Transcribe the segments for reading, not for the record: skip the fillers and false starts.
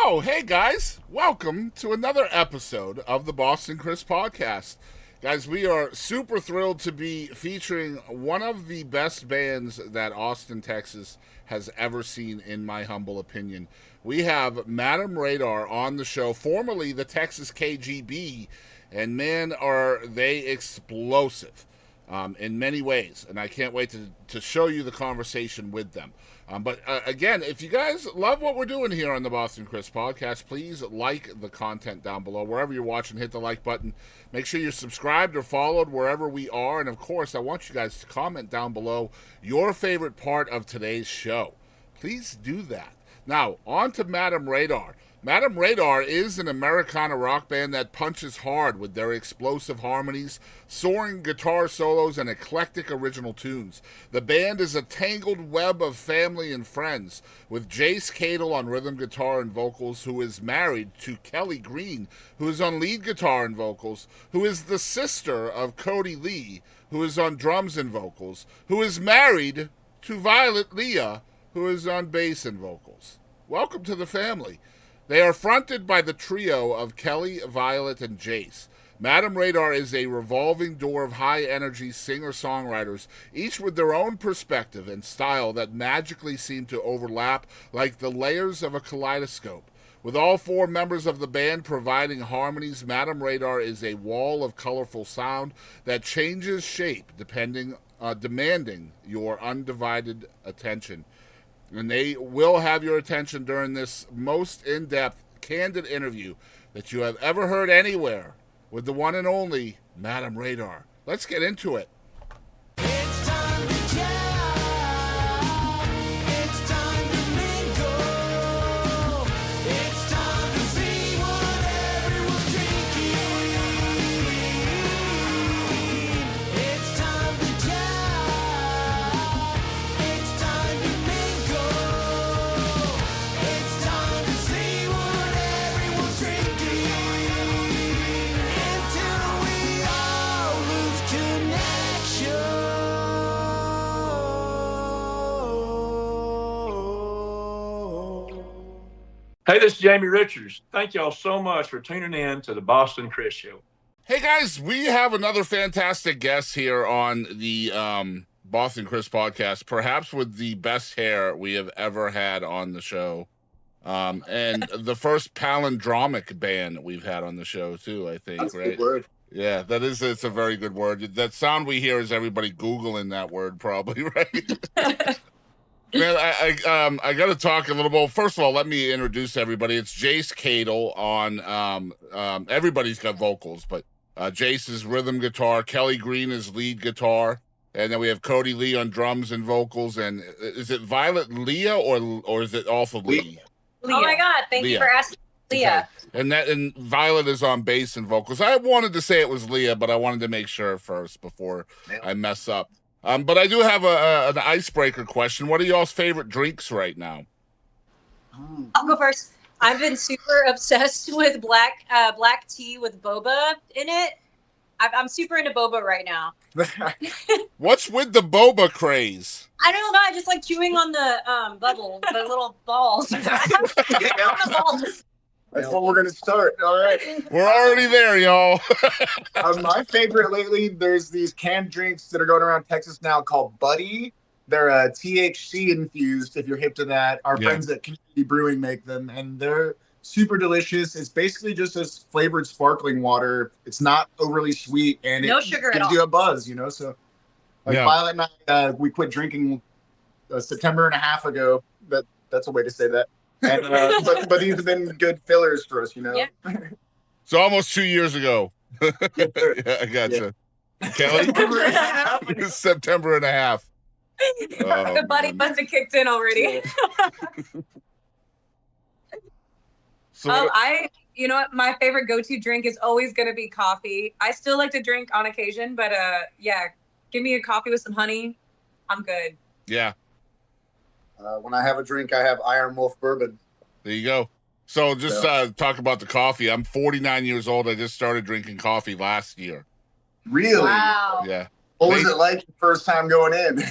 Oh, hey guys, welcome to another episode of the Boston Chris podcast. Guys, we are super thrilled to be featuring one of the best bands that Austin, Texas has ever seen, in my humble opinion. We have Madame Radar on the show, formerly the Texas KGB, and man, are they explosive in many ways, and I can't wait to show you the conversation with them. But again, if you guys love what we're doing here on the Boston Chris podcast, please like the content down below. Wherever you're watching, hit the like button. Make sure you're subscribed or followed wherever we are. And of course, I want you guys to comment down below your favorite part of today's show. Please do that. Now, on to Madame Radar. Madame Radar is an Americana rock band that punches hard with their explosive harmonies, soaring guitar solos, and eclectic original tunes. The band is a tangled web of family and friends, with Jace Cadle on rhythm guitar and vocals, who is married to Kelly Green, who is on lead guitar and vocals, who is the sister of Cody Lee, who is on drums and vocals, who is married to Violet Leah, who is on bass and vocals. Welcome to the family. They are fronted by the trio of Kelly, Violet, and Jace. Madame Radar is a revolving door of high-energy singer-songwriters, each with their own perspective and style that magically seem to overlap like the layers of a kaleidoscope. With all four members of the band providing harmonies, Madame Radar is a wall of colorful sound that changes shape demanding your undivided attention. And they will have your attention during this most in-depth, candid interview that you have ever heard anywhere with the one and only Madame Radar. Let's get into it. It's time to jam. It's time to mingle. It's time to see what everyone's drinking. It's time to jam. It's time to mingle. It's time to see what everyone's drinking. Until we all lose connection. Hey, this is Jamie Richards. Thank y'all so much for tuning in to the Boston Chris Show. Hey guys, we have another fantastic guest here on the Boston Chris podcast, perhaps with the best hair we have ever had on the show. And the first palindromic band we've had on the show too, I think. That's a right? good word. Yeah, it's a very good word. That sound we hear is everybody Googling that word, probably, right? Man, I got to talk a little bit. First of all, let me introduce everybody. It's Jace Cadle on everybody's got vocals, but Jace is rhythm guitar, Kelly Green is lead guitar, and then we have Cody Lee on drums and vocals. And is it Violet Leah or is it also Lee? Oh my God! Thank you for asking, Leah. Okay. And Violet is on bass and vocals. I wanted to say it was Leah, but I wanted to make sure first before I mess up. But I do have an icebreaker question. What are y'all's favorite drinks right now? I'll go first. I've been super obsessed with black tea with boba in it. I'm super into boba right now. What's with the boba craze? I don't know. I just like chewing on the bubble, the little balls. The balls. That's what we're gonna start. All right. We're already there, y'all. My favorite lately, there's these canned drinks that are going around Texas now called Buddy. They're THC infused. If you're hip to that, our friends at Community Brewing make them, and they're super delicious. It's basically just this flavored sparkling water. It's not overly sweet, and No it sugar at gives all. you a buzz. So, like Violet and I, we quit drinking September and a half ago. That's a way to say that. And, but these have been good fillers for us, Yeah. So almost 2 years ago. Yeah, I gotcha. Kelly? September and a half. The buddy must have kicked in already. So you know what? My favorite go-to drink is always going to be coffee. I still like to drink on occasion, but yeah, give me a coffee with some honey. I'm good. yeah, When I have a drink, I have Iron Wolf bourbon. there you go. So just talk about the coffee. I'm 49 years old. I just started drinking coffee last year. Really? Wow. Yeah. What was it like the first time going in?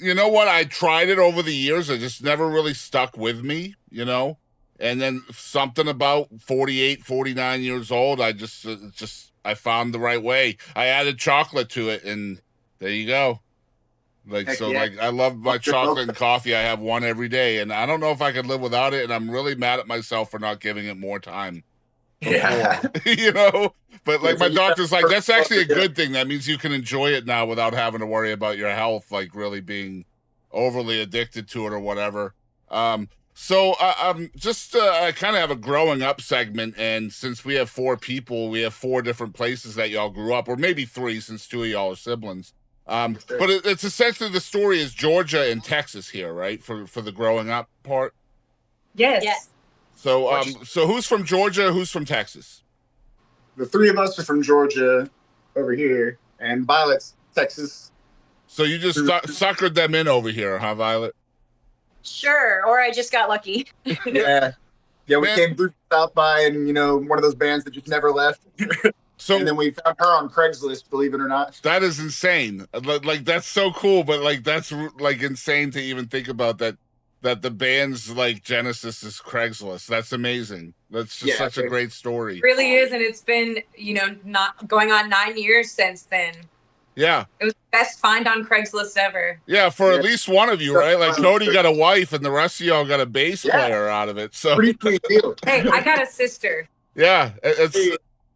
You know what? I tried it over the years. It just never really stuck with me, And then something about 48, 49 years old, I I found the right way. I added chocolate to it, and there you go. Like, Heck so yeah. like I love my chocolate and coffee. I have one every day, and I don't know if I could live without it, and I'm really mad at myself for not giving it more time before. Yeah. You know? But like Yeah, my so you doctor's like, that's actually a yeah. good thing. That means you can enjoy it now without having to worry about your health, like really being overly addicted to it or whatever. So just I kind of have a growing up segment, and since we have 4 people, we have 4 different places that y'all grew up, or maybe 3 since 2 of y'all are siblings. But it's essentially the story is Georgia and Texas here, right? For the growing up part. Yes. Yes. So so who's from Georgia? Who's from Texas? The 3 of us are from Georgia over here, and Violet's Texas. So you just suckered them in over here, huh, Violet? Sure. Or I just got lucky. Yeah. Yeah, we Man. came through South by, and one of those bands that just never left. So And then we found her on Craigslist, believe it or not. that is insane. Like that's so cool, but like that's like insane to even think about that the band's like Genesis is Craigslist. That's amazing. That's just such a great story. It really is, and it's been, not going on 9 years since then. Yeah. It was the best find on Craigslist ever. Yeah, for at least one of you, right? Like Cody got a wife and the rest of y'all got a bass Yeah. player out of it. So Pretty sweet deal. Hey, I got a sister. yeah,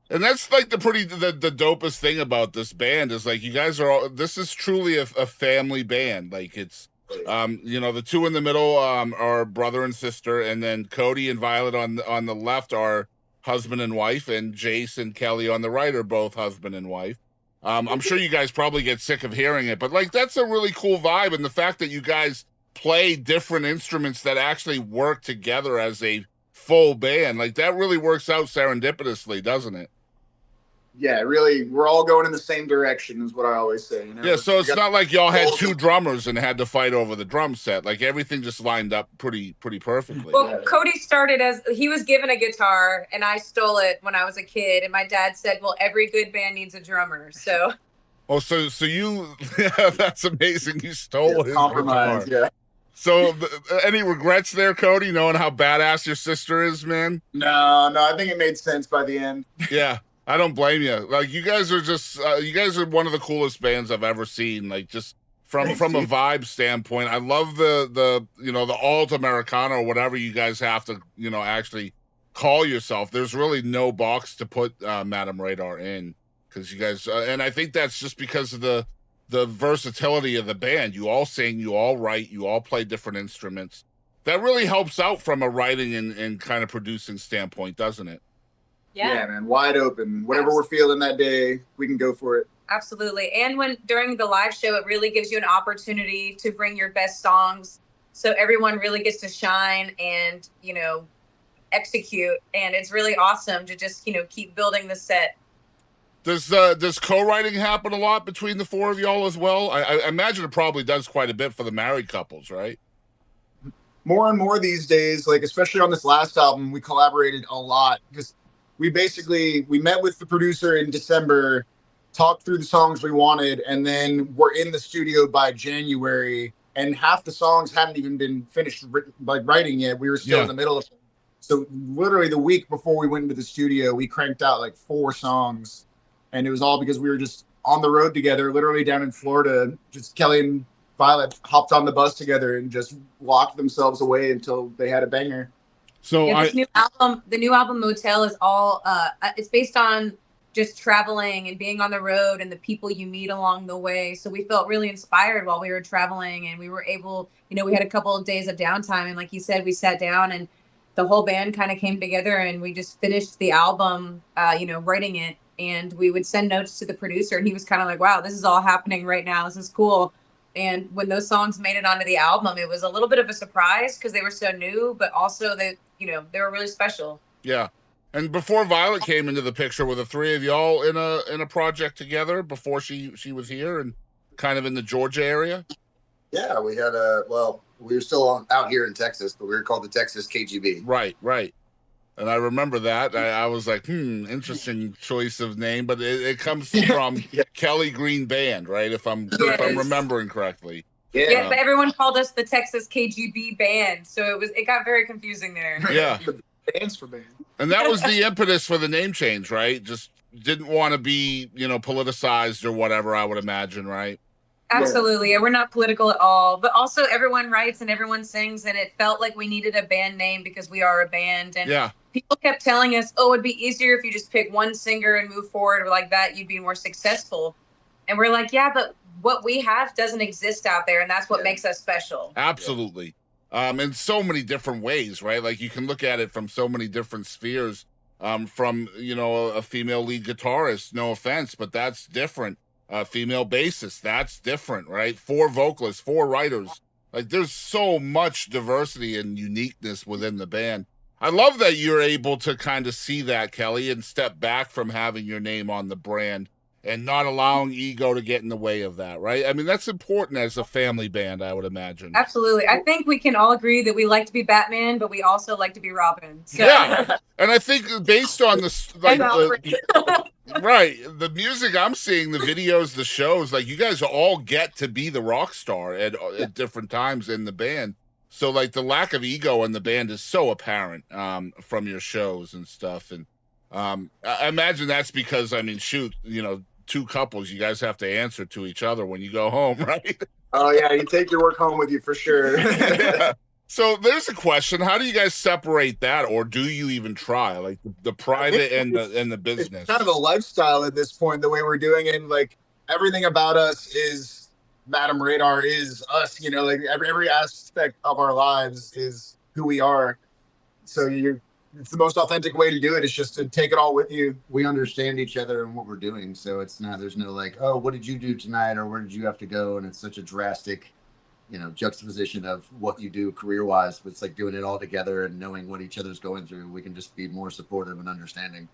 and that's like the dopest thing about this band is like you guys are all, this is truly a family band. Like it's the 2 in the middle are brother and sister, and then Cody and Violet on the left are husband and wife, and Jace and Kelly on the right are both husband and wife. I'm sure you guys probably get sick of hearing it, but like that's a really cool vibe, and the fact that you guys play different instruments that actually work together as a full band, like that really works out serendipitously, doesn't it? Yeah, really, we're all going in the same direction is what I always say. Yeah, so it's not like y'all had 2 drummers and had to fight over the drum set. Like everything just lined up pretty perfectly. Well, Cody started as he was given a guitar, and I stole it when I was a kid. And my dad said, "Well, every good band needs a drummer." So Oh, so you, yeah, that's amazing. You stole his compromise. guitar. Yeah. So any regrets there, Cody, knowing how badass your sister is, man? No, I think it made sense by the end. Yeah, I don't blame you. Like you guys are just, you guys are one of the coolest bands I've ever seen. Like just from a vibe standpoint, I love the Alt-Americana or whatever you guys have to, actually call yourself. There's really no box to put Madam Radar in. Because you guys, and I think that's just because of the versatility of the band. You all sing, you all write, you all play different instruments. That really helps out from a writing and kind of producing standpoint, doesn't it? Yeah. Man, wide open. Whatever we're feeling that day, we can go for it. absolutely. And when during the live show, it really gives you an opportunity to bring your best songs, so everyone really gets to shine and execute. And it's really awesome to just keep building the set. Does co-writing happen a lot between the 4 of y'all as well? I imagine it probably does quite a bit for the married couples, right? More and more these days, like especially on this last album, we collaborated a lot because we met with the producer in December, talked through the songs we wanted, and then we're in the studio by January, and half the songs hadn't even been finished writing yet. We were still in the middle of it. So literally the week before we went into the studio, we cranked out like 4 songs. And it was all because we were just on the road together, literally down in Florida. Just Kelly and Violet hopped on the bus together and just locked themselves away until they had a banger. So The new album Motel is all it's based on just traveling and being on the road and the people you meet along the way. So we felt really inspired while we were traveling, and we were able, we had a couple of days of downtime, and like you said, we sat down and the whole band kind of came together, and we just finished the album, writing it. And we would send notes to the producer, and he was kind of like, wow, this is all happening right now. This is cool. And when those songs made it onto the album, it was a little bit of a surprise because they were so new, but also they were really special. Yeah. And before Violet came into the picture, were the 3 of y'all in a project together before she was here and kind of in the Georgia area? Yeah, we had we were still out here in Texas, but we were called the Texas KGB. Right. And I remember that. I was like, interesting choice of name, but it comes from Kelly Green Band, right? If I'm remembering correctly. Yeah, but everyone called us the Texas KGB Band, so it got very confusing there. Yeah. Bands for band. And that was the impetus for the name change, right? Just didn't want to be, politicized or whatever, I would imagine, right? Absolutely. Yeah, we're not political at all. But also everyone writes and everyone sings, and it felt like we needed a band name because we are a band. And people kept telling us, it'd be easier if you just pick one singer and move forward like that, you'd be more successful. And we're like, yeah, but what we have doesn't exist out there, and that's what makes us special. Absolutely. In so many different ways, right? Like you can look at it from so many different spheres. From, a female lead guitarist, no offense, but that's different. Female bassist, that's different, right? 4 vocalists, 4 writers. Like there's so much diversity and uniqueness within the band. I love that you're able to kind of see that, Kelly, and step back from having your name on the brand and not allowing ego to get in the way of that, right? I mean, that's important as a family band, I would imagine. Absolutely. I think we can all agree that we like to be Batman, but we also like to be Robin. So. Yeah. And I think based on this, right, the music I'm seeing, the videos, the shows, like you guys all get to be the rock star at different times in the band. So like the lack of ego in the band is so apparent from your shows and stuff. And I imagine that's because, two couples, you guys have to answer to each other when you go home, right? Oh yeah, you take your work home with you for sure. Yeah. So there's a question: how do you guys separate that, or do you even try, like the private and the business? It's kind of a lifestyle at this point. The way we're doing it, like everything about us is Madam Radar is us. Like every aspect of our lives is who we are. So it's the most authentic way to do it. Is just to take it all with you. We understand each other and what we're doing, so there's no like, oh, what did you do tonight, or where did you have to go? And it's such a drastic, juxtaposition of what you do career-wise. But it's like doing it all together and knowing what each other's going through. We can just be more supportive and understanding.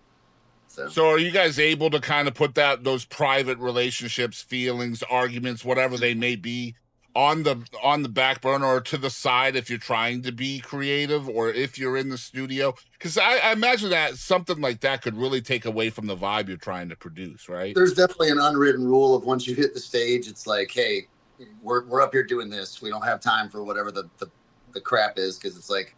So are you guys able to kind of put those private relationships, feelings, arguments, whatever they may be, on the back burner or to the side if you're trying to be creative or if you're in the studio? Because I imagine that something like that could really take away from the vibe you're trying to produce, right? There's definitely an unwritten rule of once you hit the stage, it's like, hey, we're up here doing this. We don't have time for whatever the crap is, because it's like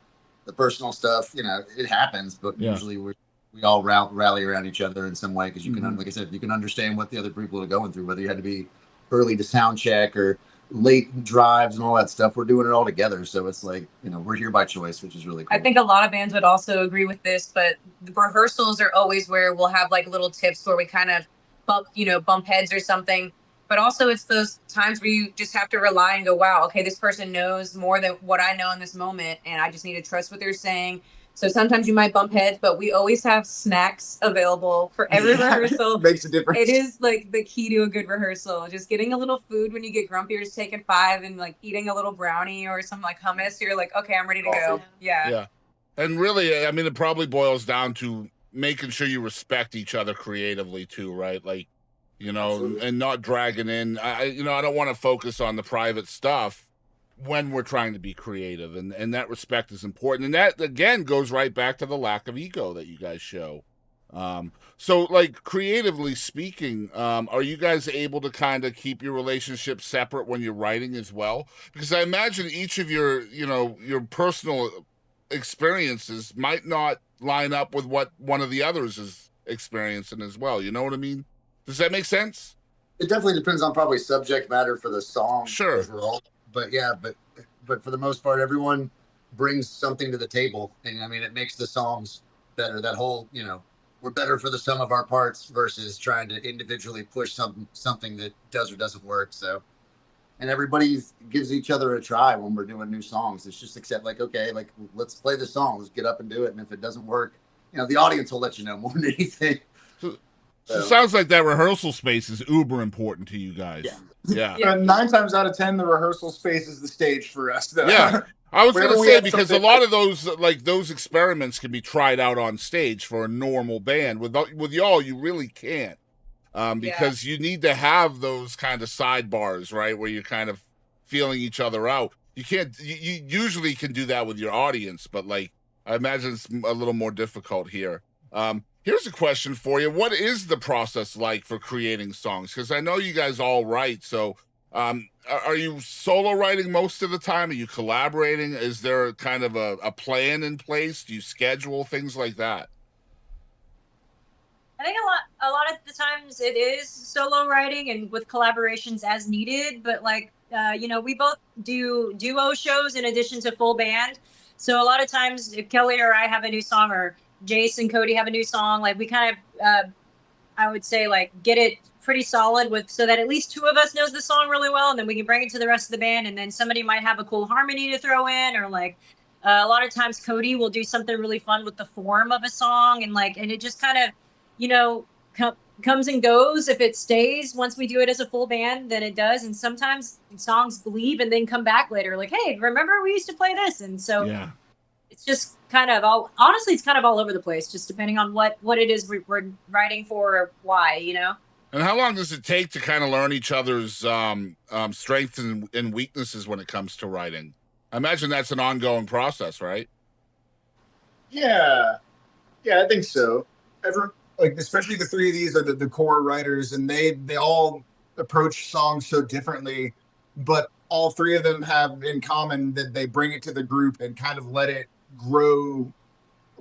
the personal stuff, it happens, but usually we all rally around each other in some way, because you can, like I said, you can understand what the other people are going through, whether you had to be early to sound check or late drives and all that stuff. We're doing it all together, so it's like, we're here by choice, which is really cool. I think a lot of bands would also agree with this, but the rehearsals are always where we'll have like little tips where we kind of bump heads or something. But also it's those times where you just have to rely and go, wow, okay, this person knows more than what I know in this moment, and I just need to trust what they're saying. So sometimes you might bump heads, but we always have snacks available for every rehearsal. Makes a difference. It is like the key to a good rehearsal. Just getting a little food when you get grumpy, or just taking 5 and like eating a little brownie or some like hummus. You're like, okay, I'm ready to go. Yeah. And really, I mean, it probably boils down to making sure you respect each other creatively too, right? Like, and not dragging in. I don't want to focus on the private stuff when we're trying to be creative, and that respect is important. And that again goes right back to the lack of ego that you guys show. So like creatively speaking, are you guys able to kind of keep your relationship separate when you're writing as well? Because I imagine each of your personal experiences might not line up with what one of the others is experiencing as well. You know what I mean? Does that make sense? It definitely depends on probably subject matter for the song. Sure. Overall. But yeah, but for the most part, everyone brings something to the table, and I mean, it makes the songs better. That whole, we're better for the sum of our parts versus trying to individually push something that does or doesn't work. So, and everybody gives each other a try when we're doing new songs. It's just accept, like, okay, like let's play the song, let's get up and do it, and if it doesn't work, the audience will let you know more than anything. So it sounds like that rehearsal space is uber important to you guys. Yeah. 9 times out of 10, the rehearsal space is the stage for us, though. Yeah. I was going to say, because a lot of those experiments can be tried out on stage for a normal band. With y'all, you really can't, because you need to have those kind of sidebars, right, where you're kind of feeling each other out. You can't. You usually can do that with your audience, but like I imagine it's a little more difficult here. Here's a question for you. What is the process like for creating songs? Because I know you guys all write. So are you solo writing most of the time? Are you collaborating? Is there kind of a plan in place? Do you schedule things like that? I think a lot of the times it is solo writing and with collaborations as needed. But like, we both do duo shows in addition to full band. So a lot of times, if Kelly or I have a new song, or Jace and Cody have a new song, like we kind of, I would say, like get it pretty solid with, so that at least two of us knows the song really well, and then we can bring it to the rest of the band. And then somebody might have a cool harmony to throw in, or like a lot of times Cody will do something really fun with the form of a song, and it just kind of, comes and goes. If it stays, once we do it as a full band, then it does. And sometimes songs leave and then come back later, like, hey, remember we used to play this? And so Yeah. it's just kind of honestly, it's kind of all over the place, just depending on what it is we're writing for, or why, And how long does it take to kind of learn each other's strengths and weaknesses when it comes to writing? I imagine that's an ongoing process, right? Yeah, I think so. Especially the three of these are the core writers, and they all approach songs so differently, but all three of them have in common that they bring it to the group and kind of let it grow.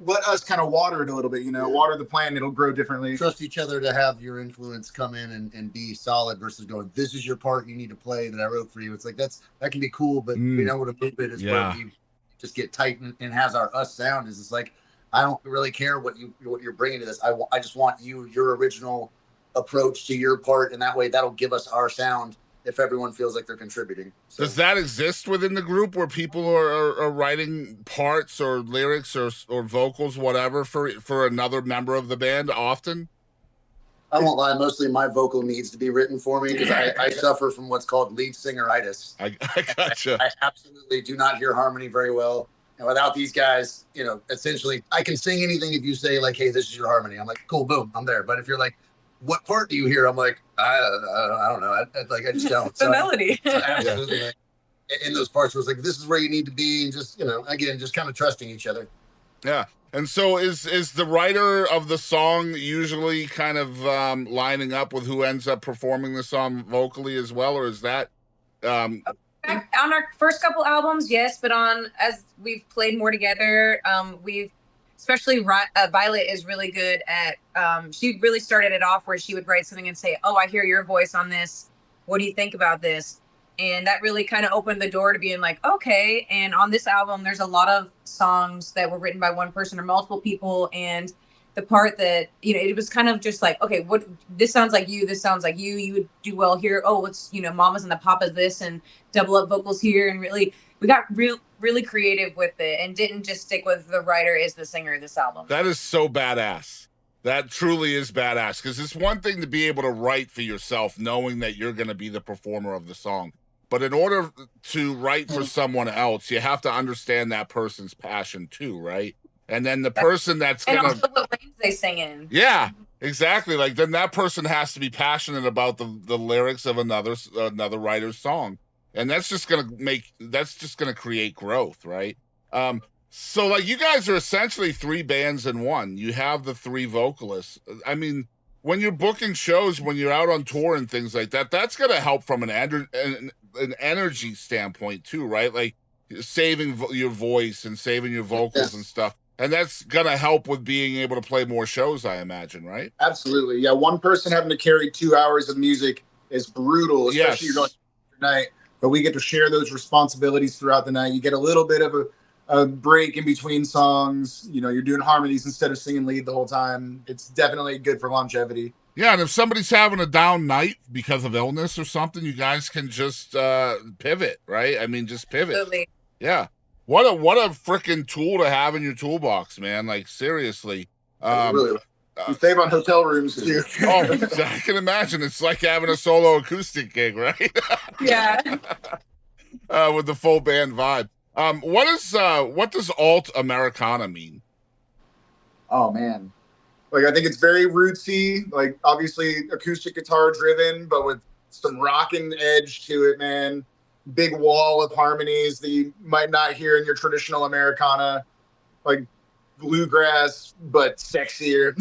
Let us kind of water it a little bit, water the plant, it'll grow differently. Trust each other to have your influence come in and be solid versus going, this is your part you need to play that I wrote for you. It's like, that can be cool, but we know what a bit is where we just get tight and has our us sound is. It's like, I don't really care what you're bringing to this. I just want your original approach to your part, and that way that'll give us our sound if everyone feels like they're contributing. So, does that exist within the group where people are writing parts or lyrics or vocals, whatever, for another member of the band often? I won't lie, mostly my vocal needs to be written for me because I suffer from what's called lead singeritis. I gotcha. I absolutely do not hear harmony very well. And without these guys, essentially, I can sing anything if you say, like, hey, this is your harmony. I'm like, cool, boom, I'm there. But if you're like, what part do you hear? I'm like, I don't know. I just don't. The melody. So absolutely. Like, in those parts where it's like, this is where you need to be. And just, again, just kind of trusting each other. Yeah. And so is the writer of the song usually kind of lining up with who ends up performing the song vocally as well? Or is that... On our first couple albums, yes, but as we've played more together, especially Violet is really good at, she really started it off where she would write something and say, oh, I hear your voice on this. What do you think about this? And that really kind of opened the door to being like, okay. And on this album, there's a lot of songs that were written by one person or multiple people. And the part that, it was kind of just like, okay, this sounds like you, you would do well here. Oh, it's, Mamas and the Papas this, and double up vocals here. And really, we got really creative with it and didn't just stick with the writer is the singer of this album. That is so badass. That truly is badass, because it's one thing to be able to write for yourself, knowing that you're going to be the performer of the song. But in order to write for someone else, you have to understand that person's passion too, right? And then the person that's and gonna, also what lanes they sing in. yeah, exactly. Like, then that person has to be passionate about the lyrics of another writer's song, and that's just gonna create growth, right? So like, you guys are essentially three bands in one. You have the three vocalists. I mean, when you're booking shows, when you're out on tour and things like that, that's gonna help from an energy standpoint too, right? Like saving your voice and saving your vocals and stuff. And that's going to help with being able to play more shows, I imagine, right? Absolutely. Yeah, one person having to carry 2 hours of music is brutal, especially you're going night. But we get to share those responsibilities throughout the night. You get a little bit of a break in between songs. You're doing harmonies instead of singing lead the whole time. It's definitely good for longevity. Yeah, and if somebody's having a down night because of illness or something, you guys can just pivot, right? I mean, just pivot. Absolutely. Yeah. What a freaking tool to have in your toolbox, man. Like, seriously. Really, you save on hotel rooms too. Oh, I can imagine. It's like having a solo acoustic gig, right? Yeah. With the full band vibe. What does Alt-Americana mean? Oh man. Like, I think it's very rootsy, like obviously acoustic guitar driven, but with some rocking edge to it, man. Big wall of harmonies that you might not hear in your traditional Americana, like bluegrass, but sexier.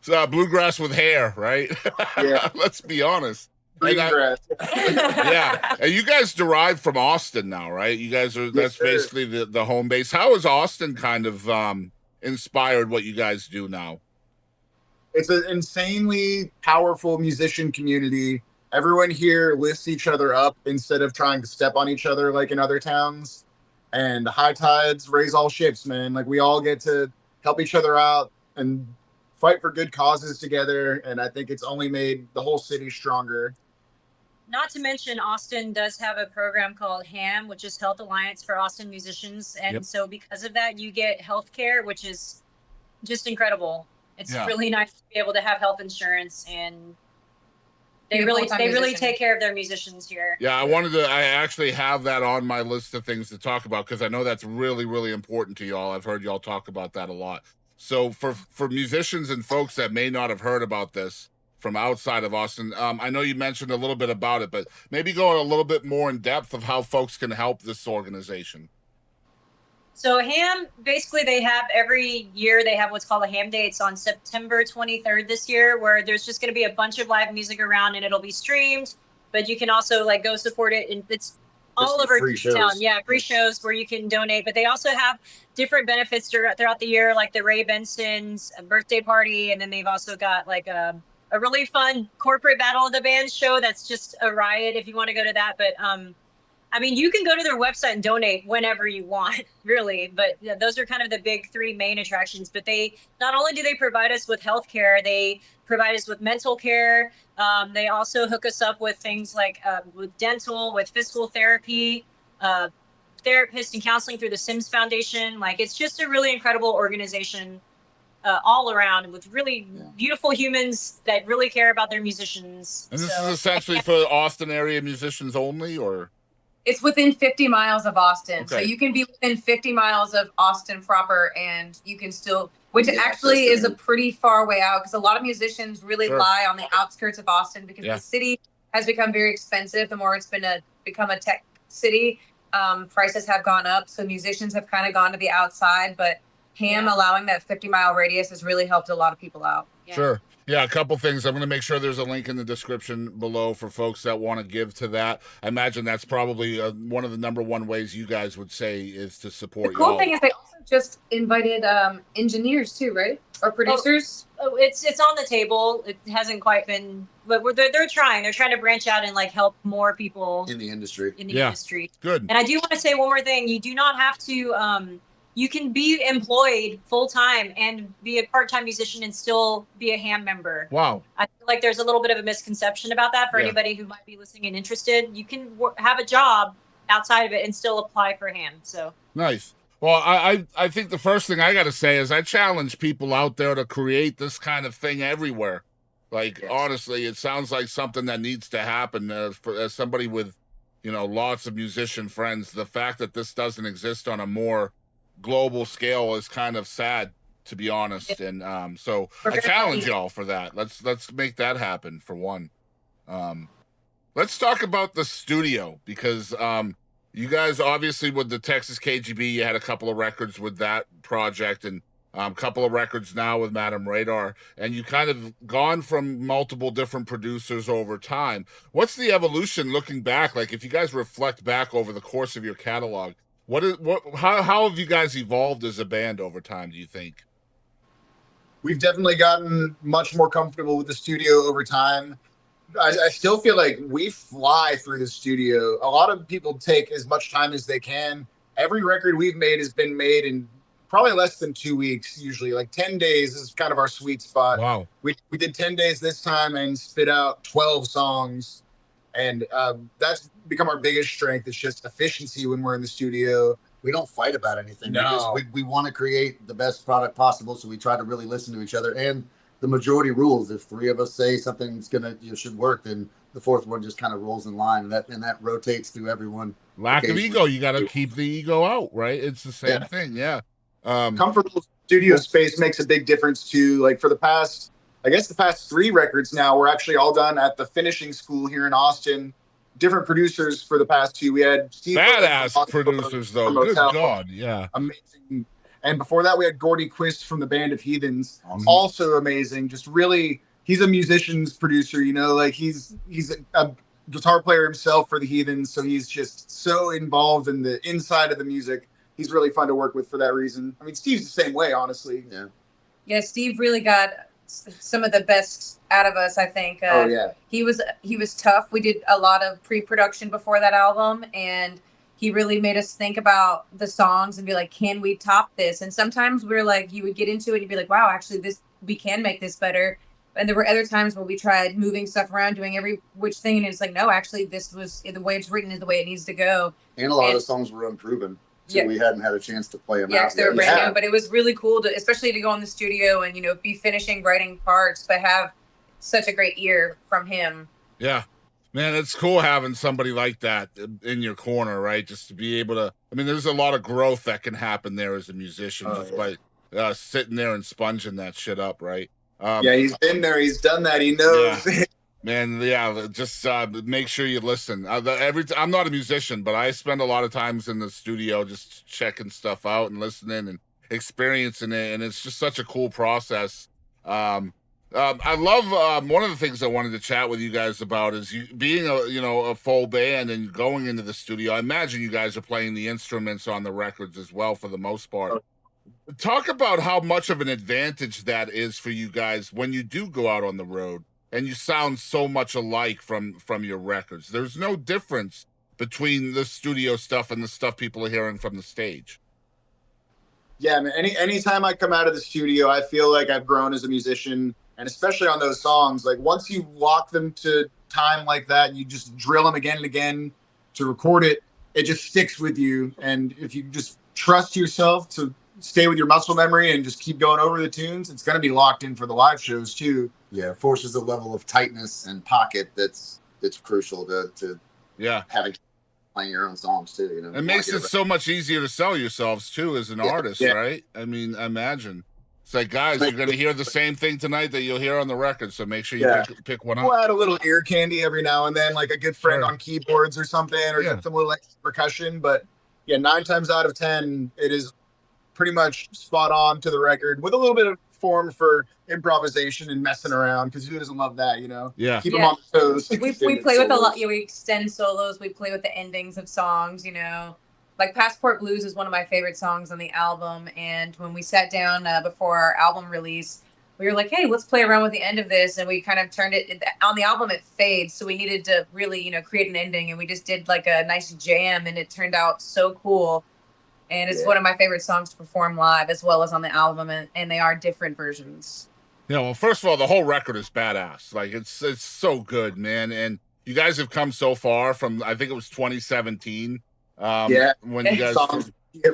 It's bluegrass with hair, right? Yeah. Let's be honest. green And grass. yeah, and you guys derived from Austin now, right? You guys are that's sir. basically the home base. How has Austin kind of inspired what you guys do now? It's an insanely powerful musician community. Everyone here lifts each other up instead of trying to step on each other like in other towns. And high tides raise all ships, man. Like we all get to help each other out and fight for good causes together. And I think it's only made the whole city stronger. Not to mention, Austin does have a program called HAAM, which is Health Alliance for Austin Musicians. And Yep. so because of that, you get health care, which is just incredible. It's Yeah. really nice to be able to have health insurance, and they Be a really full-time musician. take care of their musicians here. Yeah, I actually have that on my list of things to talk about because I know that's really, really important to y'all. I've heard y'all talk about that a lot. So for musicians and folks that may not have heard about this from outside of Austin, I know you mentioned a little bit about it, but maybe go a little bit more in depth of how folks can help this organization. So HAAM, basically they have every year, they have what's called a HAAM Day. It's on September 23rd this year, where there's just going to be a bunch of live music around and it'll be streamed, but you can also like go support it. And it's all Just over free shows. town. Yeah, free shows where you can donate, but they also have different benefits throughout the year, like the Ray Benson's birthday party. And then they've also got like a really fun corporate battle of the bands show. That's just a riot if you want to go to that. But, I mean, you can go to their website and donate whenever you want, really. But yeah, those are kind of the big three main attractions. But they not only do they provide us with healthcare, they provide us with mental care. They also hook us up with things like with dental, with physical therapy, therapists and counseling through the Sims Foundation. Like, it's just a really incredible organization all around with really beautiful humans that really care about their musicians. And this So- is essentially for Austin area musicians only, or? It's within 50 miles of Austin. So Okay. you can be within 50 miles of Austin proper and you can still, which Yeah, actually access is a there. pretty far way out because a lot of musicians really Sure. lie on the outskirts of Austin because Yeah. the city has become very expensive. The more it's become a tech city, prices have gone up. So musicians have kind of gone to the outside, but HAAM Yeah. allowing that 50-mile radius has really helped a lot of people out. Yeah. Sure. Yeah, a couple things. I'm going to make sure there's a link in the description below for folks that want to give to that. I imagine that's probably one of the number one ways you guys would say is to support The cool y'all. thing is they also just invited engineers too, right? Or producers. Oh, it's on the table. It hasn't quite been, but they're trying. They're trying to branch out and like help more people in the industry. in the Yeah. industry. Good. And I do want to say one more thing. You do not have to. You can be employed full time and be a part-time musician and still be a HAAM member. Wow. I feel like there's a little bit of a misconception about that for Yeah. anybody who might be listening and interested. You can have a job outside of it and still apply for HAAM. So Nice. Well, I think the first thing I got to say is I challenge people out there to create this kind of thing everywhere. Like, Yes. honestly, it sounds like something that needs to happen. As somebody with, lots of musician friends, the fact that this doesn't exist on a more global scale is kind of sad, to be honest. And so I challenge y'all for that. Let's make that happen for one. Let's talk about the studio because you guys obviously with the Texas KGB, you had a couple of records with that project and a couple of records now with Madam Radar, and you kind of gone from multiple different producers over time. What's the evolution looking back? Like if you guys reflect back over the course of your catalog, how have you guys evolved as a band over time, do you think? We've definitely gotten much more comfortable with the studio over time. I still feel like we fly through the studio. A lot of people take as much time as they can. Every record we've made has been made in probably less than 2 weeks, usually. Like 10 days is kind of our sweet spot. Wow. We did 10 days this time and spit out 12 songs. And that's become our biggest strength. It's just efficiency when we're in the studio. We don't fight about anything. No. We want to create the best product possible, so we try to really listen to each other. And the majority rules. If three of us say something's should work, then the fourth one just kind of rolls in line, and that rotates through everyone. Lack of occasionally. ego, you got to keep the ego out, right? It's the same Yeah. thing, yeah. Comfortable studio space makes a big difference too. Like for the past 3 records now, we're actually all done at the finishing school here in Austin. Different producers for the past 2. We had Steve Badass from producers, though. Good Motel. God, yeah. Amazing. And before that, we had Gordy Quist from the Band of Heathens. Awesome. Also amazing. Just really, he's a musician's producer, you know, like he's a guitar player himself for the Heathens, so he's just so involved in the inside of the music. He's really fun to work with for that reason. I mean, Steve's the same way, honestly. Yeah, Steve really got some of the best out of us, I think. Oh yeah, he was tough. We did a lot of pre-production before that album, and he really made us think about the songs and be like, can we top this? And sometimes we're like, you would get into it and you'd be like, wow, actually we can make this better. And there were other times where we tried moving stuff around, doing every which thing, and it's like, no, actually this was the way it's written is the way it needs to go. And a lot of the songs were unproven. So we hadn't had a chance to play them out. Yeah, they were brand new, but it was really cool to, especially to go in the studio and, you know, be finishing writing parts, but have such a great ear from him. Yeah, man, it's cool having somebody like that in your corner, right? Just to be able to, I mean, there's a lot of growth that can happen there as a musician, just by sitting there and sponging that shit up, right? Yeah, he's been there, he's done that, he knows. Yeah. Man, yeah, just make sure you listen. I'm not a musician, but I spend a lot of times in the studio just checking stuff out and listening and experiencing it, and it's just such a cool process. I love one of the things I wanted to chat with you guys about is you being a full band and going into the studio. I imagine you guys are playing the instruments on the records as well for the most part. Talk about how much of an advantage that is for you guys when you do go out on the road. And you sound so much alike from your records. There's no difference between the studio stuff and the stuff people are hearing from the stage. Yeah, man. Anytime I come out of the studio, I feel like I've grown as a musician, and especially on those songs. Like once you lock them to time like that, you just drill them again and again to record it. It just sticks with you, and if you just trust yourself to stay with your muscle memory and just keep going over the tunes, it's going to be locked in for the live shows too. Yeah, it forces a level of tightness and pocket that's crucial to having playing your own songs too. You know, it makes it so much easier to sell yourselves too as an artist, right? I mean, imagine it's like, guys, you're going to hear the same thing tonight that you'll hear on the record, so make sure you pick one up. We'll add a little ear candy every now and then, like a good friend on keyboards or something, or get some little extra percussion. But yeah, 9 times out of 10, it is pretty much spot on to the record with a little bit of form for improvisation and messing around, because who doesn't love that, you know? Yeah. Keep them on the toes. We play with a lot. Yeah, we extend solos. We play with the endings of songs, you know. Like Passport Blues is one of my favorite songs on the album. And when we sat down before our album release, we were like, hey, let's play around with the end of this. And we kind of turned it on the album. It fades. So we needed to really, you know, create an ending. And we just did like a nice jam, and it turned out so cool. And it's one of my favorite songs to perform live as well as on the album, and they are different versions. Yeah, well, first of all, the whole record is badass. Like, it's so good, man. And you guys have come so far from, I think it was 2017. When you guys...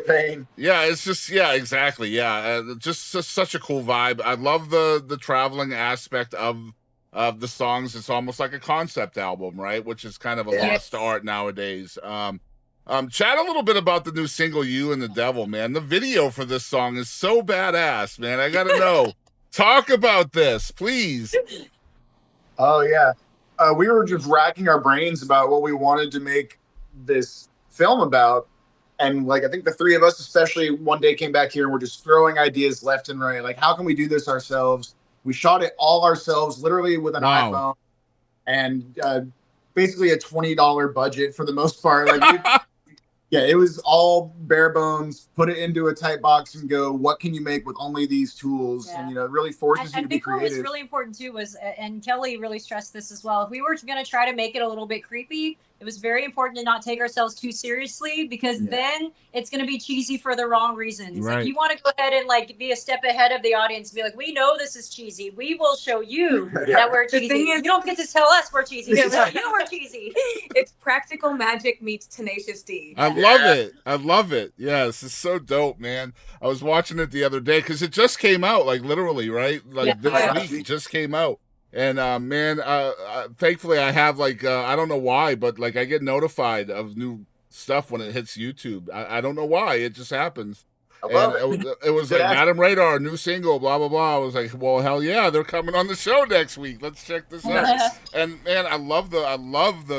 Pain. Yeah, it's just, exactly. Yeah, just such a cool vibe. I love the traveling aspect of the songs. It's almost like a concept album, right? Which is kind of a lost art nowadays. Chat a little bit about the new single, You and the Devil, man. The video for this song is so badass, man. I gotta know. Talk about this, please. Oh, yeah. We were just racking our brains about what we wanted to make this film about. And, like, I think the three of us especially one day came back here and we're just throwing ideas left and right. Like, how can we do this ourselves? We shot it all ourselves, literally with an iPhone. And basically a $20 budget for the most part. Like, it was all bare bones. Put it into a tight box and go, what can you make with only these tools? And, you know, it really forces you to be creative. What was really important too was, and Kelly really stressed this as well, if we were going to try to make it a little bit creepy, it was very important to not take ourselves too seriously, because then it's going to be cheesy for the wrong reasons. Right. Like, you want to go ahead and like be a step ahead of the audience and be like, we know this is cheesy. We will show you that we're cheesy. You don't get to tell us we're cheesy. You know we're cheesy. It's practical magic meets Tenacious D. I love it. I love it. Yes, it's so dope, man. I was watching it the other day because it just came out, like literally, right? Like this week, it just came out. And man, thankfully I have like I don't know why, but like I get notified of new stuff when it hits YouTube. I don't know why, it just happens. It was like Madam Radar, new single, blah blah blah. I was like, well, hell yeah, they're coming on the show next week. Let's check this out. And man, I love the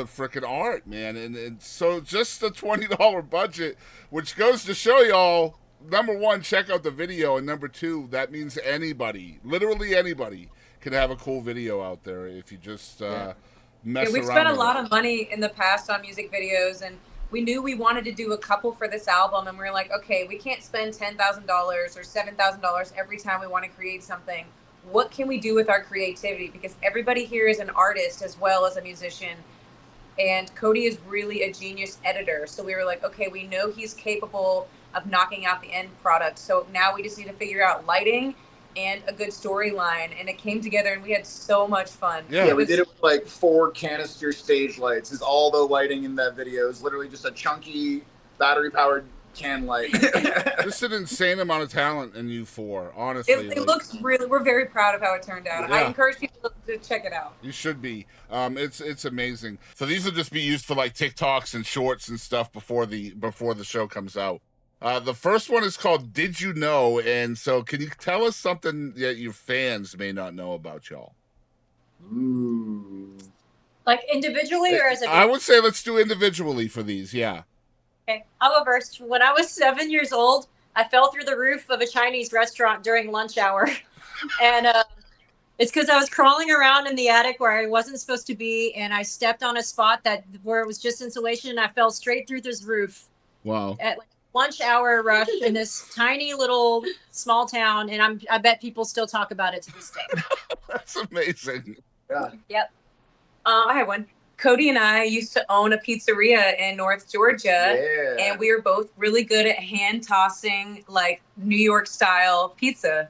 freaking art, man. And so just the $20 budget, which goes to show y'all, number one, check out the video, and number two, that means anybody, literally anybody, can have a cool video out there if you just mess Yeah, we've around spent a with lot it. of money in the past on music videos, and we knew we wanted to do a couple for this album, and we were like, okay, we can't spend $10,000 or $7,000 every time we want to create something. What can we do with our creativity? Because everybody here is an artist as well as a musician, and Cody is really a genius editor. So we were like, okay, we know he's capable of knocking out the end product. So now we just need to figure out lighting and a good storyline, and it came together, and we had so much fun. Yeah. We did it with like 4 canister stage lights. Is all the lighting in that video is literally just a chunky battery powered can light. Just an insane amount of talent in you four, honestly. It looks really, we're very proud of how it turned out. Yeah. I encourage people to check it out. You should be. It's amazing. So these will just be used for like TikToks and shorts and stuff before the show comes out. The first one is called Did You Know? And so can you tell us something that your fans may not know about y'all? Ooh. Like individually or as a I would say let's do individually for these, yeah. Okay, I'll go first. When I was 7 years old, I fell through the roof of a Chinese restaurant during lunch hour. And it's because I was crawling around in the attic where I wasn't supposed to be, and I stepped on a spot where it was just insulation, and I fell straight through this roof Wow. at like lunch hour rush in this tiny little small town, and I bet people still talk about it to this day. That's amazing. Yep. I have one. Cody and I used to own a pizzeria in North Georgia, Yeah. and we were both really good at hand tossing like New York style pizza.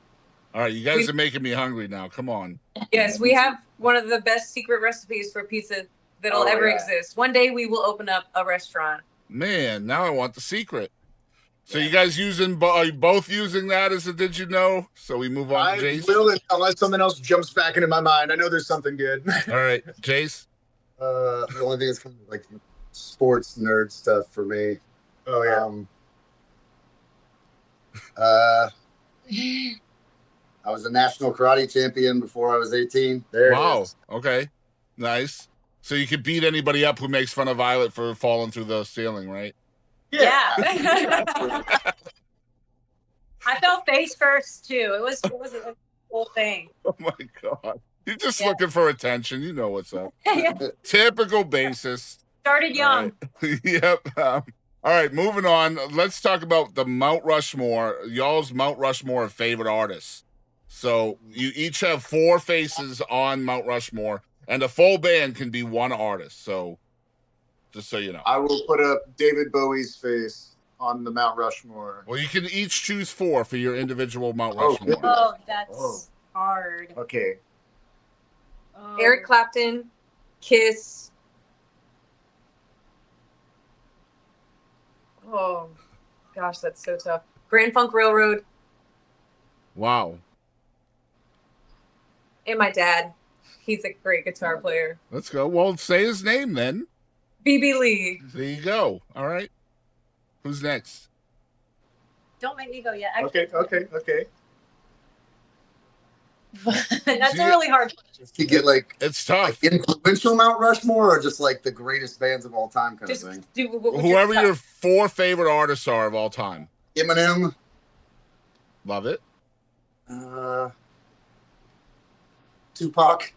All right, you guys are making me hungry now. Come on. Yes, we have one of the best secret recipes for pizza that'll ever exist. One day we will open up a restaurant. Man, now I want the secret. So you guys are you both using that as a Did You Know? So we move on I to Jace. will, unless something else jumps back into my mind. I know there's something good. All right, Jace. The only thing is kind of like sports nerd stuff for me. Oh yeah. I was a national karate champion before I was 18. There it Wow. is. Okay. Nice. So you could beat anybody up who makes fun of Violet for falling through the ceiling, right? Yeah. I fell face first too. It was a whole thing. Oh my God. You're just looking for attention. You know what's up. Yeah. Typical bassist. Started young. All right. Yep. All right, moving on. Let's talk about the Mount Rushmore, y'all's Mount Rushmore of favorite artists. So you each have 4 faces on Mount Rushmore, and a full band can be one artist. So just so you know. I will put up David Bowie's face on the Mount Rushmore. Well, you can each choose 4 for your individual Mount Oh, Rushmore. cool. Oh, that's Oh. hard. Okay. Oh. Eric Clapton, Kiss. Oh, gosh, that's so tough. Grand Funk Railroad, Wow. and my dad. He's a great guitar player. Let's go. Well, say his name then. BB Lee. There you go. All right. Who's next? Don't make me go yet. Okay. That's a really hard. You get like It's tough. influential Mount Rushmore or just like the greatest bands of all time kind Just of thing. do what Whoever your 4 favorite artists are of all time. Eminem, Love it. Tupac,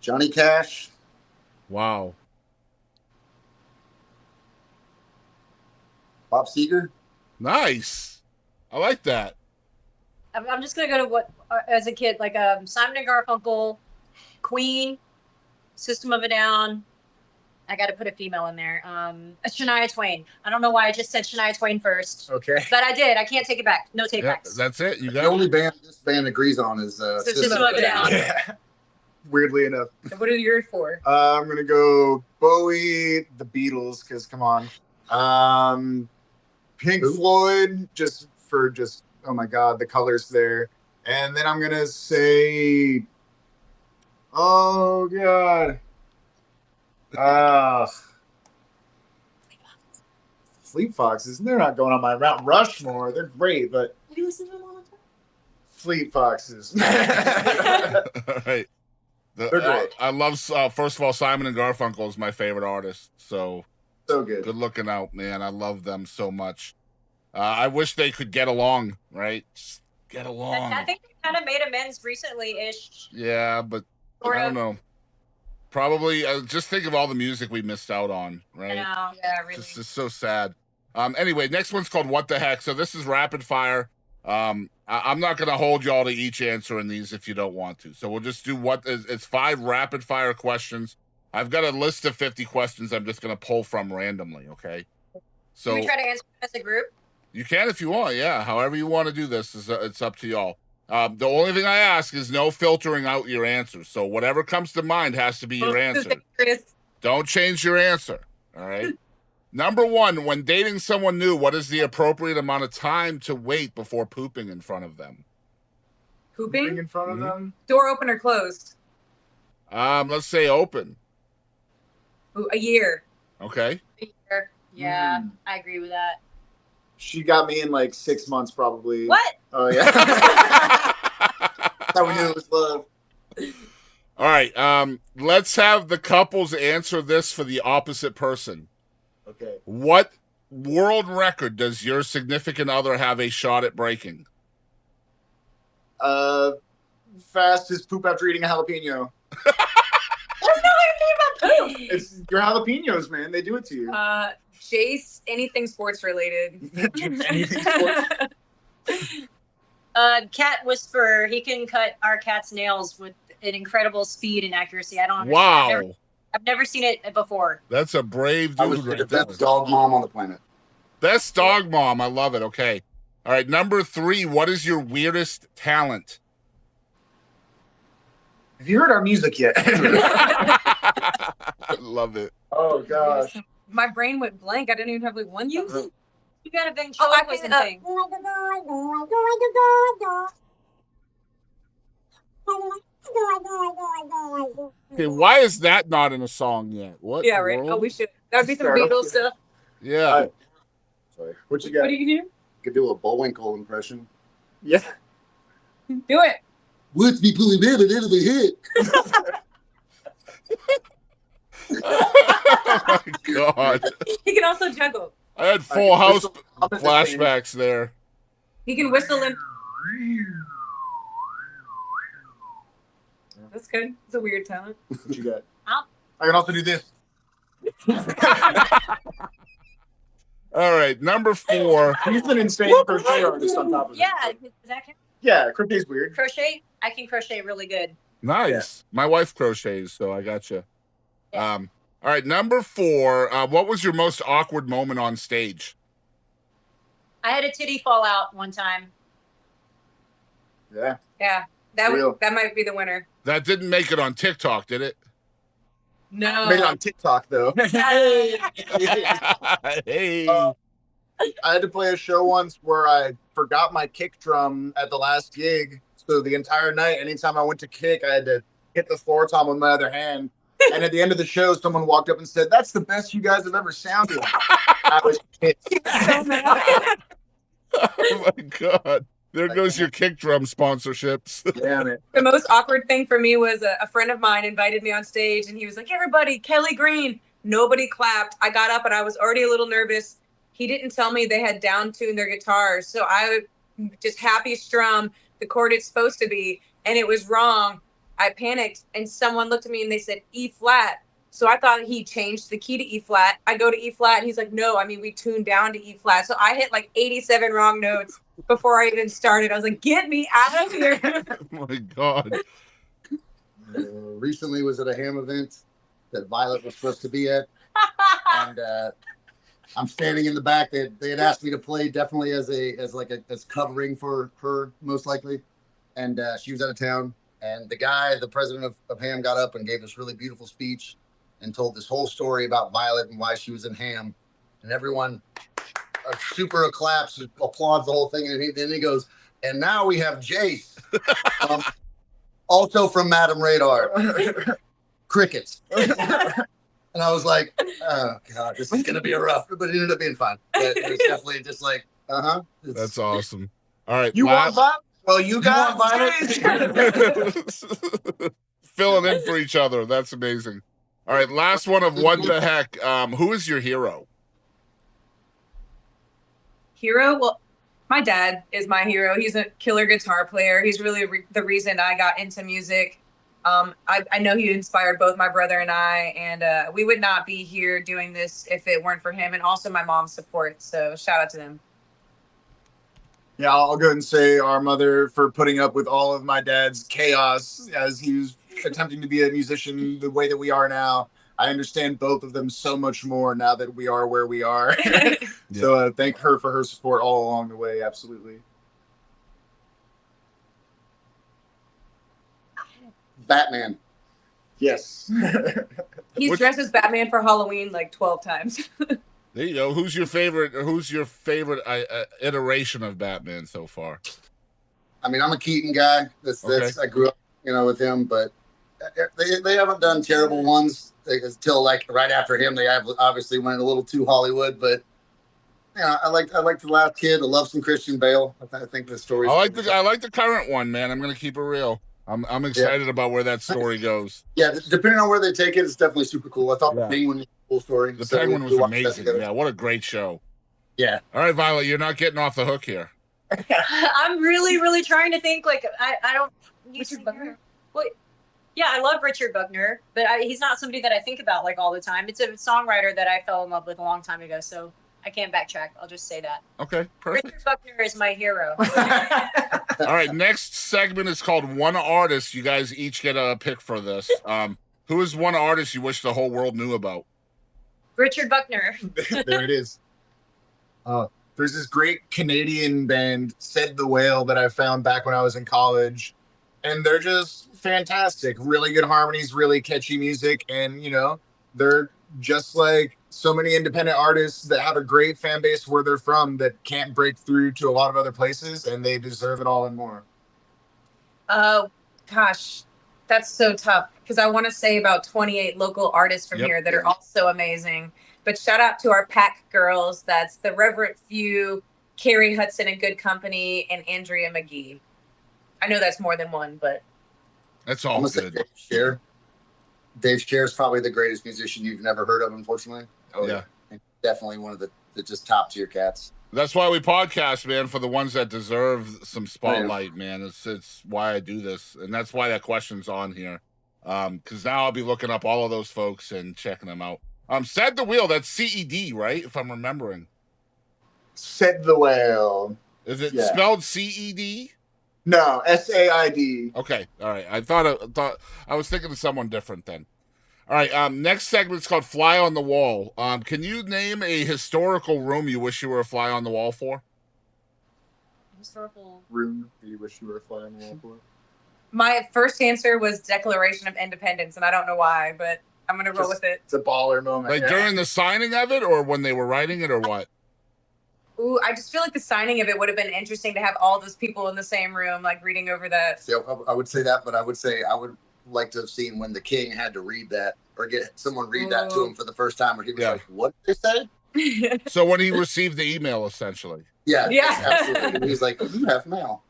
Johnny Cash, Wow. Bob Seger. Nice. I like that. I'm just gonna go to what as a kid like Simon and Garfunkel, Queen, System of a Down. I got to put a female in there. Shania Twain. I don't know why I just said Shania Twain first, Okay. but I did. I can't take it back. No take Yeah, backs. that's it. You The got only band this band agrees on is System of a Down. Yeah. Weirdly enough. What are yours for? I'm gonna go Bowie, the Beatles, because come on. Pink Who? Floyd, just oh my God, the colors there. And then I'm gonna say, oh God, Fleet Foxes. They're not going on my Mount Rushmore. They're great, but You listen to them all the time? Fleet Foxes. All right. They're great. I love, first of all, Simon and Garfunkel is my favorite artist. So So good. good looking out, man. I love them so much. I wish they could get along, right? Just get along. I think they kind of made amends recently-ish. Yeah, but Sort I don't of. know. Probably just think of all the music we missed out on, I right? know. Yeah, really. It's so sad. Anyway, next one's called What the Heck. So this is rapid fire. I'm not gonna hold y'all to each answer in these if you don't want to. So we'll just do it's 5 rapid fire questions. I've got a list of 50 questions I'm just gonna pull from randomly, okay? So Can we try to answer as a group? you can if you want, yeah. However you want to do this it's up to y'all. The only thing I ask is no filtering out your answers. So whatever comes to mind has to be your answer. Chris. Don't change your answer. All right. Number 1, when dating someone new, what is the appropriate amount of time to wait before pooping in front of them? Pooping? in front of Mhm. them. Door open or closed? Let's say open. Ooh, a year. Okay. Yeah, Mm. I agree with that. She got me in like 6 months, probably. What? Oh yeah. That's how we knew it was love. All right. Let's have the couples answer this for the opposite person. Okay. What world record does your significant other have a shot at breaking? Fastest poop after eating a jalapeno. It's your jalapenos, man. They do it to you. Jace, anything sports related. Anything sports. Cat Whisperer, he can cut our cat's nails with an incredible speed and accuracy. I don't understand. Wow. I've never seen it before. That's a brave I dude was the right there. best dog mom on the planet. Best dog mom. I love it. Okay. All right. Number 3, what is your weirdest talent? Have you heard our music yet? I love it. Oh gosh. My brain went blank. I didn't even have like one. You got a big Oh, I ventriloquism can, thing. Okay, why is that not in a song yet? What? Yeah, the right. world? Oh, we should. That'd be some Start off, Beatles yeah. stuff. Yeah. Sorry. What you What got? do you do? Could do a Bullwinkle impression. Yeah. Do it. What's me pulling back and it'll be hit? Oh my God. He can also juggle. I had Full House Up at the flashbacks there. He can whistle and. That's good. It's a weird talent. What you got? Up. I can also do this. All right, number 4. He's an insane crochet artist on top of it. Yeah, does that count? Yeah, crochet's weird. Crochet? I can crochet really good. Nice. My wife crochets, so I got you. Yeah. All right, number 4. What was your most awkward moment on stage? I had a titty fall out one time. Yeah. Yeah, Real. that might be the winner. That didn't make it on TikTok, did it? No. Made it on TikTok though. Hey. I had to play a show once where I forgot my kick drum at the last gig. So the entire night, anytime I went to kick, I had to hit the floor tom with my other hand. And at the end of the show, someone walked up and said, "That's the best you guys have ever sounded." I was pissed. Oh my God. There goes your kick drum sponsorships. Damn it. The most awkward thing for me was a friend of mine invited me on stage and he was like, "Everybody, Kelly Green." Nobody clapped. I got up and I was already a little nervous. He didn't tell me they had down-tuned their guitars. So I just happy strum the chord it's supposed to be, and it was wrong. I panicked and someone looked at me and they said E flat. So I thought he changed the key to E flat. I go to E flat and he's like, "No, I mean, we tuned down to E flat." So I hit like 87 wrong notes before I even started. I was like, "Get me out of here." Oh my God. Recently was at a HAAM event that Violet was supposed to be at. And I'm standing in the back. They had asked me to play definitely as covering for her, most likely. And she was out of town. And the president of HAAM got up and gave this really beautiful speech and told this whole story about Violet and why she was in HAAM. And everyone super claps, applauds the whole thing. And then he goes, "And now we have Jace, also from Madam Radar." Crickets. And I was like, "Oh God, this is gonna be a rough," but it ended up being fun. It was definitely just like, That's awesome. All right. You want Violet? Well, you got Violet. Filling in for each other. That's amazing. All right. Last one of what the heck. Who is your hero? Hero? Well, my dad is my hero. He's a killer guitar player. He's really the reason I got into music. I know he inspired both my brother and I, and we would not be here doing this if it weren't for him, and also my mom's support. So shout out to them. Yeah, I'll go ahead and say our mother for putting up with all of my dad's chaos as he was attempting to be a musician the way that we are now. I understand both of them so much more now that we are where we are. So thank her for her support all along the way. Absolutely. Batman. Yes. He's dressed as Batman for Halloween like 12 times. There you go. Who's your favorite iteration of Batman so far? I mean, I'm a Keaton guy. That's I grew up, with him, but they haven't done terrible ones until like right after him. They obviously went a little too Hollywood, but I like the last kid. I love some Christian Bale. I think the story. I like the current one, man. I'm gonna keep it real. I'm excited about where that story goes. Yeah, depending on where they take it, it's definitely super cool. I thought the Penguin was a cool story. The Penguin was amazing. Yeah, what a great show. Yeah. All right, Violet, you're not getting off the hook here. I'm really, really trying to think. Like, I don't. Richard Buckner? Well, yeah, I love Richard Buckner, but he's not somebody that I think about like all the time. It's a songwriter that I fell in love with a long time ago, so I can't backtrack. I'll just say that. Okay, perfect. Richard Buckner is my hero. All right, next segment is called One Artist. You guys each get a pick for this. Who is one artist you wish the whole world knew about? Richard Buckner. There it is. There's this great Canadian band, Said the Whale, that I found back when I was in college. And they're just fantastic. Really good harmonies, really catchy music. And, they're just like so many independent artists that have a great fan base where they're from that can't break through to a lot of other places, and they deserve it all and more. Gosh, that's so tough because I want to say about 28 local artists from here that are also amazing. But shout out to our pack girls. That's the Reverent Few, Carrie Hudson and Good Company, and Andrea McGee. I know that's more than one, but that's all good. Dave Scher is probably the greatest musician you've never heard of, unfortunately. Oh yeah, definitely one of the just top tier cats. That's why we podcast, man, for the ones that deserve some spotlight, man. It's why I do this, and that's why that question's on here. Because now I'll be looking up all of those folks and checking them out. Said the Whale, that's CED, right? If I'm remembering. Said the Whale. Is it spelled CED? No, SAID. Okay, all right. I thought I was thinking of someone different then. All right, next segment's called Fly on the Wall. Can you name a historical room you wish you were a fly on the wall for? Historical room you wish you were a fly on the wall for? My first answer was Declaration of Independence, and I don't know why, but I'm going to roll with it. It's a baller moment. Like during the signing of it or when they were writing it or what? Ooh, I just feel like the signing of it would have been interesting to have all those people in the same room, like reading over that. Yeah, I would say that, but I would say I would like to have seen when the king had to read that or get someone read that to him for the first time, where he was like, "What did they say?" So when he received the email, essentially. Yeah, absolutely. He's like, "You have mail."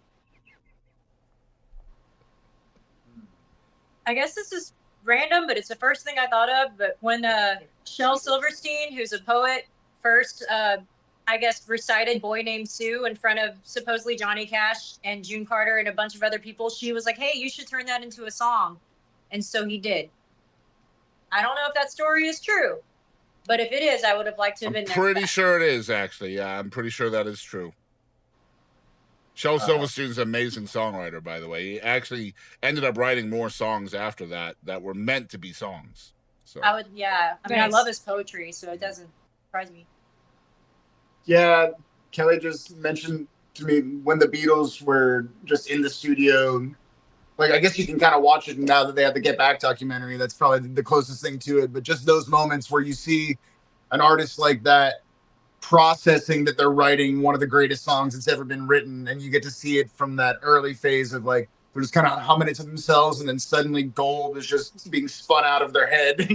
I guess this is random, but it's the first thing I thought of. But when Shel Silverstein, who's a poet, first I guess recited Boy Named Sue in front of supposedly Johnny Cash and June Carter and a bunch of other people, she was like, hey, you should turn that into a song. And so he did. I don't know if that story is true, but if it is, I would have liked to have been there. Pretty sure it is, actually. Yeah, I'm pretty sure that is true. Shel Silverstein's an amazing songwriter, by the way. He actually ended up writing more songs after that were meant to be songs. So I would, I mean, I love his poetry, so it doesn't surprise me. Yeah, Kelly just mentioned to me when the Beatles were just in the studio. Like, I guess you can kind of watch it now that they have the Get Back documentary. That's probably the closest thing to it. But just those moments where you see an artist like that processing that they're writing one of the greatest songs that's ever been written, and you get to see it from that early phase of like they're just kind of humming it to themselves, and then suddenly gold is just being spun out of their head.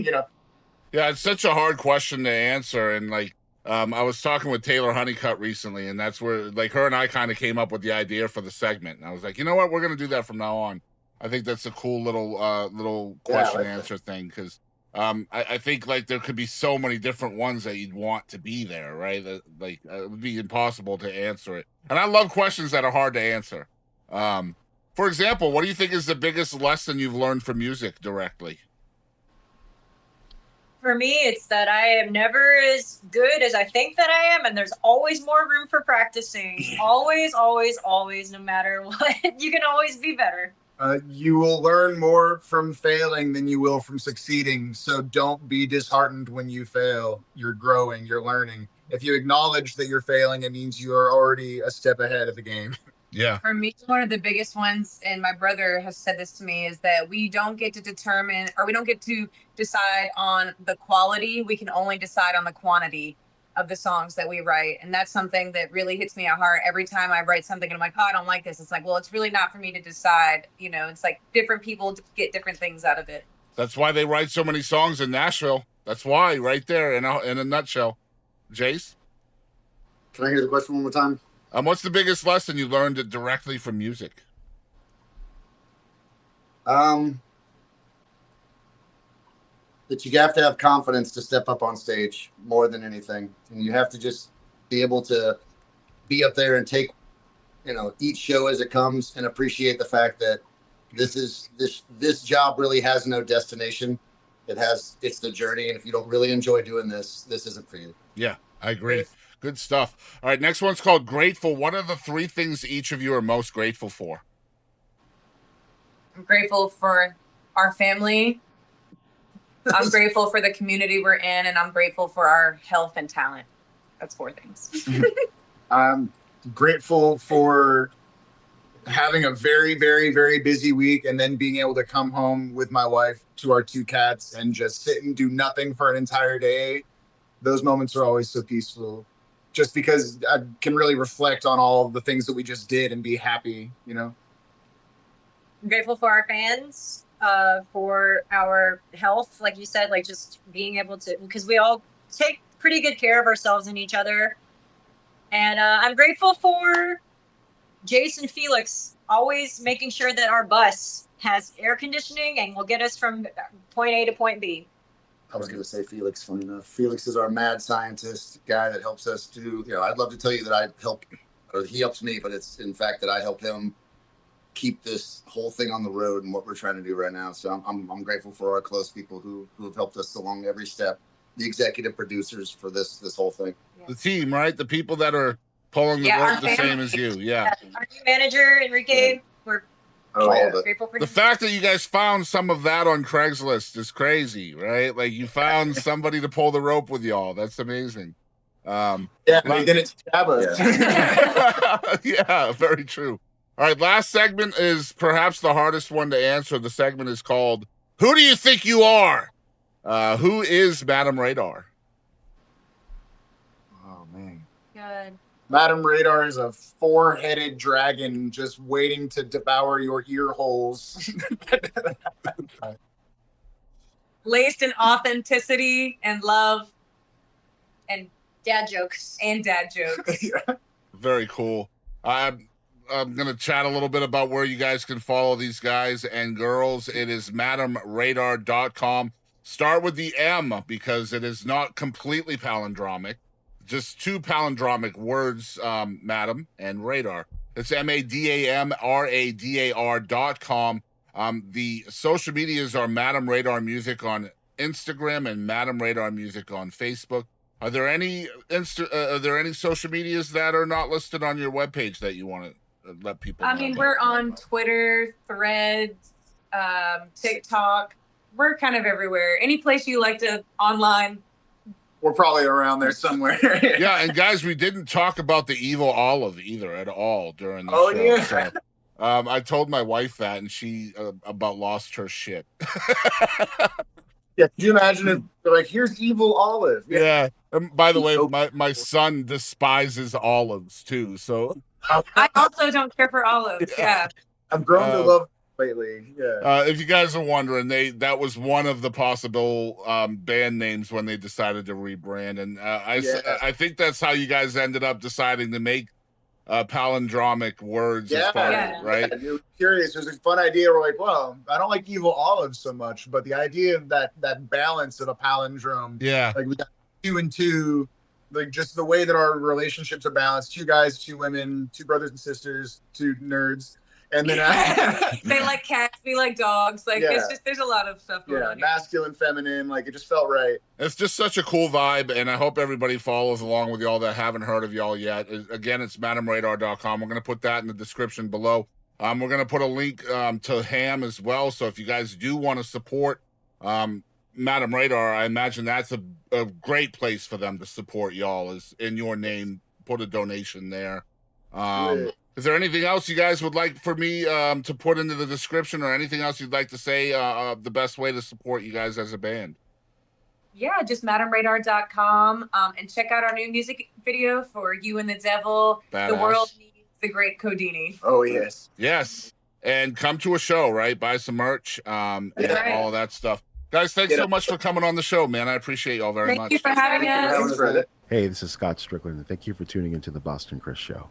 Yeah, it's such a hard question to answer, and like I was talking with Taylor Honeycutt recently, and that's where like her and I kind of came up with the idea for the segment, and I was like, you know what, we're gonna do that from now on. I think that's a cool little question answer thing, because I think like there could be so many different ones that you'd want to be there, right? That, like it would be impossible to answer it. And I love questions that are hard to answer. For example, what do you think is the biggest lesson you've learned from music directly? For me, it's that I am never as good as I think that I am, and there's always more room for practicing. Always, always, always, no matter what. You can always be better. You will learn more from failing than you will from succeeding. So don't be disheartened when you fail. You're growing, you're learning. If you acknowledge that you're failing, it means you are already a step ahead of the game. Yeah. For me, one of the biggest ones, and my brother has said this to me, is that we don't get to determine, or we don't get to decide on the quality. We can only decide on the quantity of the songs that we write. And that's something that really hits me at heart every time I write something and I'm like, oh, I don't like this. It's like, well, it's really not for me to decide. You know, it's like different people get different things out of it. That's why they write so many songs in Nashville. That's why, right there in a nutshell. Jace? Can I hear the question one more time? What's the biggest lesson you learned directly from music? That you have to have confidence to step up on stage more than anything. And you have to just be able to be up there and take, each show as it comes and appreciate the fact that this job really has no destination. It's the journey. And if you don't really enjoy doing this isn't for you. Yeah, I agree. Good stuff. All right, next one's called Grateful. What are the 3 things each of you are most grateful for? I'm grateful for our family. I'm grateful for the community we're in, and I'm grateful for our health and talent. That's 4 things. I'm grateful for having a very, very, very busy week and then being able to come home with my wife to our 2 cats and just sit and do nothing for an entire day. Those moments are always so peaceful. Just because I can really reflect on all the things that we just did and be happy, I'm grateful for our fans, for our health, like you said, like just being able to, because we all take pretty good care of ourselves and each other. And I'm grateful for Jason Felix always making sure that our bus has air conditioning and will get us from point A to point B. I was going to say Felix, funny enough. Felix is our mad scientist guy that helps us do, I'd love to tell you that he helps me, but it's in fact that I help him keep this whole thing on the road and what we're trying to do right now. So I'm grateful for our close people who have helped us along every step. The executive producers for this whole thing. The team, right? The people that are pulling the rope the same as you. Yeah. Our new manager, Enrique, we're grateful for the fact that you guys found some of that on Craigslist is crazy, right? Like you found somebody to pull the rope with y'all. That's amazing. They didn't stab us. Yeah, very true. All right, last segment is perhaps the hardest one to answer. The segment is called Who Do You Think You Are? Who is Madam Radar? Oh, man. good. Madam Radar is a 4-headed dragon just waiting to devour your ear holes. Laced in authenticity and love and Dad jokes. dad jokes. Very cool. I'm going to chat a little bit about where you guys can follow these guys and girls. It is madamradar.com. Start with the M because it is not completely palindromic. Just 2 palindromic words, madam and radar. It's MADAMRADAR.com. The social medias are Madam Radar Music on Instagram and Madam Radar Music on Facebook. Are there any social medias that are not listed on your webpage that you want to let people know? I mean, we're on Twitter, Threads, TikTok. We're kind of everywhere. Any place you like to online. We're probably around there somewhere. Yeah, and guys, we didn't talk about the evil olive either at all during the show. Yeah. So, I told my wife that, and she about lost her shit. Yeah, can you imagine if they're like, here's evil olive? Yeah. By the way, my son despises olives too. So I also don't care for olives. Yeah. I've grown to love lately. Yeah. If you guys are wondering, that was one of the possible band names when they decided to rebrand, and I think that's how you guys ended up deciding to make palindromic words as far as, right? Yeah, you're curious. It was a fun idea. We're like, well, I don't like evil olives so much, but the idea of that balance of a palindrome. Yeah. Like we got 2 and 2, like just the way that our relationships are balanced. 2 guys, 2 women, 2 brothers and sisters, 2 nerds. And then they like cats, we like dogs. Like it's just there's a lot of stuff going on here. Masculine, feminine, like it just felt right. It's just such a cool vibe, and I hope everybody follows along with y'all that haven't heard of y'all yet. Again, it's madamradar.com. We're gonna put that in the description below. We're gonna put a link to HAAM as well. So if you guys do want to support Madam Radar, I imagine that's a great place for them to support y'all. Is in your name, put a donation there. Is there anything else you guys would like for me to put into the description, or anything else you'd like to say the best way to support you guys as a band? Yeah, just madamradar.com and check out our new music video for You and the Devil. Badass. The world needs the great Codini. Oh, yes. Yes. And come to a show, right? Buy some merch and right. all of that stuff. Guys, thanks so much for coming on the show, man. I appreciate y'all very much. Thank you for having us. Thanks, brother. Hey, this is Scott Strickland, and thank you for tuning into the Boston Chris Show.